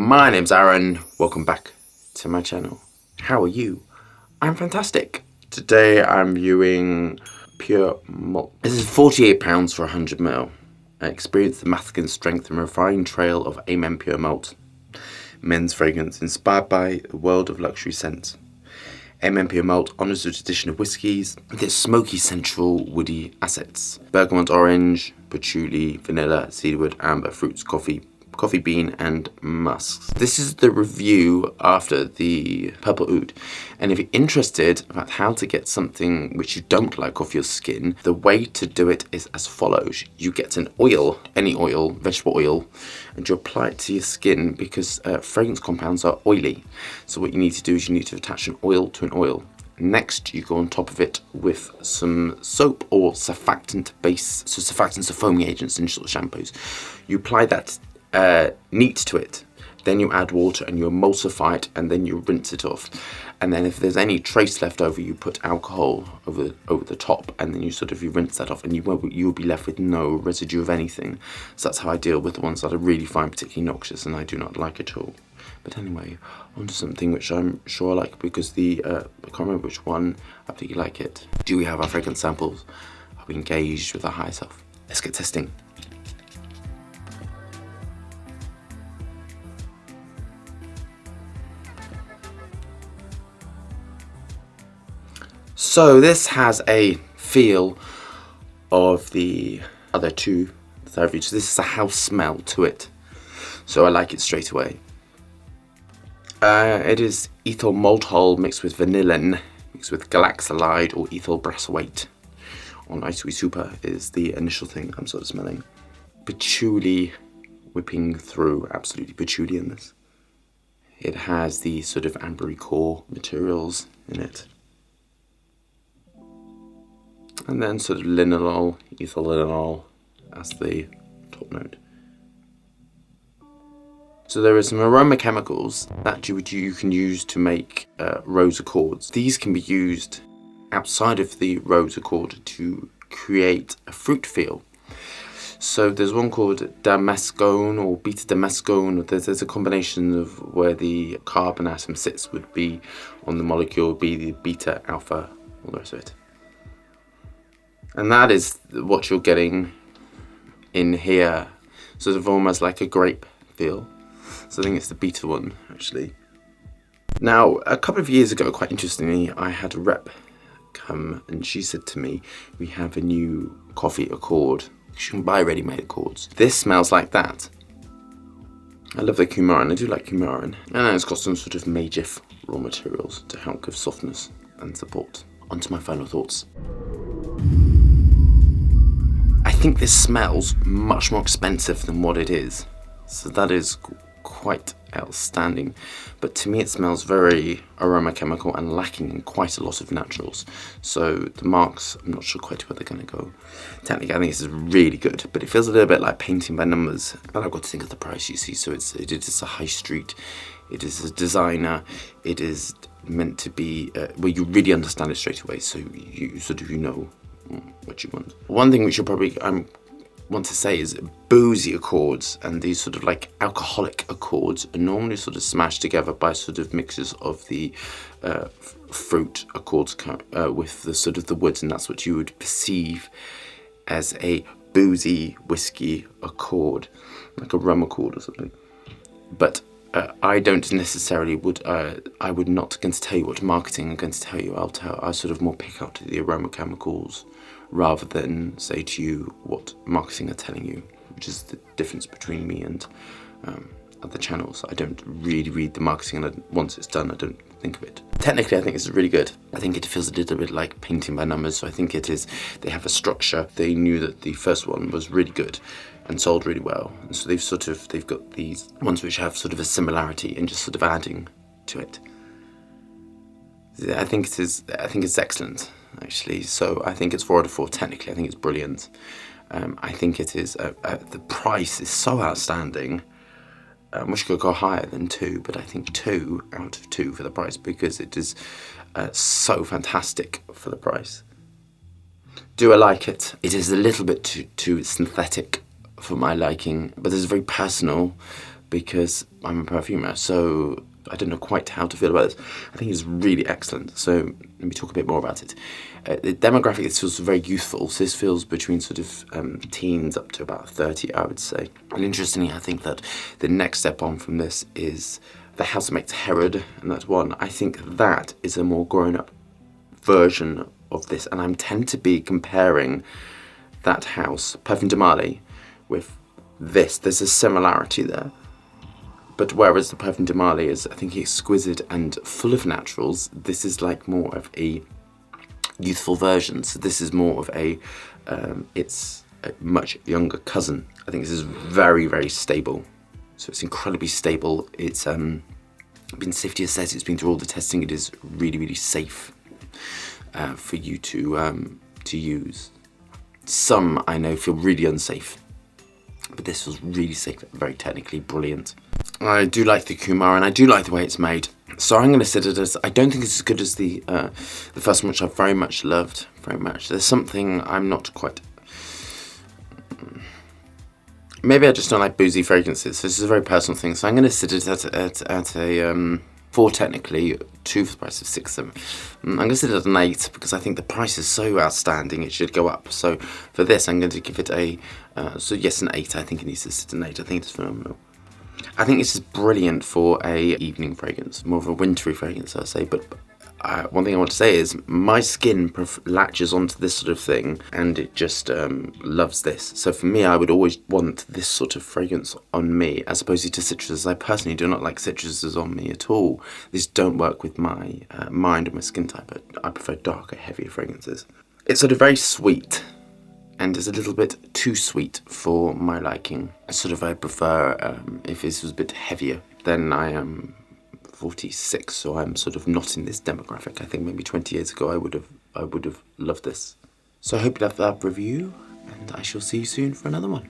My name's Aaron. Welcome back to my channel. How are you? I'm fantastic. Today I'm viewing Pure Malt. This is £48 for 100ml. Experience the masculine strength and refined trail of Amen Pure Malt. Men's fragrance inspired by the world of luxury scents. Amen Pure Malt honours the tradition of whiskies with its smoky, central, woody assets. Bergamot orange, patchouli, vanilla, cedarwood, amber, fruits, coffee bean and musks. This is the review after the Purple Oud. And if you're interested about how to get something which you don't like off your skin, the way to do it is as follows. You get an oil, any oil, vegetable oil, and you apply it to your skin because fragrance compounds are oily. So what you need to do is you need to attach an oil to an oil. Next, you go on top of it with some soap or surfactant base. So surfactants are foaming agents in sort of shampoos. You apply that neat to it, then you add water and you emulsify it, and then you rinse it off. And then if there's any trace left over, you put alcohol over the top, and then you rinse that off, and you'll be left with no residue of anything. So that's how I deal with the ones that I really find particularly noxious and I do not like at all. But anyway, onto something which I'm sure I like, because I can't remember which one I particularly like it. Do we have our fragrance samples? Are we engaged with our higher self? Let's get testing. So this has a feel of the other two that I've reached. This is a house smell to it, so I like it straight away. It is ethyl maltol mixed with vanillin, mixed with galaxolide or ethyl brassowate. On Ice Super is the initial thing I'm sort of smelling. Patchouli whipping through, absolutely patchouli in this. It has the sort of ambery core materials in it. And then sort of linalool, ethyl linalool as the top note. So there are some aroma chemicals that you can use to make rose accords. These can be used outside of the rose accord to create a fruit feel. So there's one called damescone or beta damescone. There's a combination of where the carbon atom sits would be on the molecule, would be the beta, alpha, all the rest of it. And that is what you're getting in here, sort of almost like a grape feel. So I think it's the beta one, actually. Now, a couple of years ago, quite interestingly, I had a rep come and she said to me, we have a new coffee accord. You can buy ready-made accords. This smells like that. I love the coumarin, I do like coumarin. And it's got some sort of major raw materials to help give softness and support. On to my final thoughts. I think this smells much more expensive than what it is, so that is quite outstanding. But to me it smells very aroma chemical and lacking in quite a lot of naturals. So the marks, I'm not sure quite where they're going to go. Technically I think this is really good, but it feels a little bit like painting by numbers. But I've got to think of the price, you see. So it is a high street, it is a designer, it is meant to be where you really understand it straight away, so you know what you want. One thing which you'll probably want to say is boozy accords and these sort of like alcoholic accords are normally sort of smashed together by sort of mixes of the fruit accords with the sort of the woods, and that's what you would perceive as a boozy whiskey accord, like a rum accord or something. But I don't necessarily I would not going to tell you what marketing I'm going to tell you. I sort of more pick out the aroma chemicals rather than say to you what marketing are telling you, which is the difference between me and other channels. I don't really read the marketing, and once it's done I don't think of it. Technically I think it's really good. I think it feels a little bit like painting by numbers, so I think it is, they have a structure. They knew that the first one was really good and sold really well, and so they've got these ones which have sort of a similarity and just sort of adding to it. I think it's excellent, actually. So I think it's 4 out of 4 technically. I think it's brilliant. I think it is the price is so outstanding. I wish I could go higher than 2, but I think 2 out of 2 for the price, because it is so fantastic for the price. Do I like it? It is a little bit too synthetic for my liking, but it's very personal. because I'm a perfumer, so I don't know quite how to feel about this. I think it's really excellent, so let me talk a bit more about it. The demographic, this feels very youthful, so this feels between sort of teens up to about 30, I would say. And interestingly, I think that the next step on from this is The Housemaid's Herod, and that's one. I think that is a more grown-up version of this, and I tend to be comparing that house, Perfume de Marly, with this. There's a similarity there. But whereas the Perfume de Marly is, I think, exquisite and full of naturals, this is like more of a youthful version. So this is more of it's a much younger cousin. I think this is very, very stable. So it's incredibly stable. It's been safety assessed. It's been through all the testing. It is really, really safe for you to use. Some I know feel really unsafe, but this feels really safe, very technically brilliant. I do like the Kumar, and I do like the way it's made. So I'm going to sit it as, I don't think it's as good as the first one, which I very much loved, very much. There's something I'm not quite, maybe I just don't like boozy fragrances. This is a very personal thing, so I'm going to sit it at a 4 technically, 2 for the price of 6 of them. I'm going to sit it at an 8 because I think the price is so outstanding it should go up. So for this I'm going to give it a, so yes, an 8. I think it needs to sit an 8. I think it's phenomenal. I think this is brilliant for a evening fragrance, more of a wintry fragrance I'd say, but one thing I want to say is my skin latches onto this sort of thing and it just loves this. So for me, I would always want this sort of fragrance on me as opposed to citruses. I personally do not like citruses on me at all. These don't work with my mind or my skin type. I prefer darker, heavier fragrances. It's sort of very sweet and is a little bit too sweet for my liking. I prefer, if this was a bit heavier, then I am 46, so I'm sort of not in this demographic. I think maybe 20 years ago I would have loved this. So I hope you loved that review, and I shall see you soon for another one.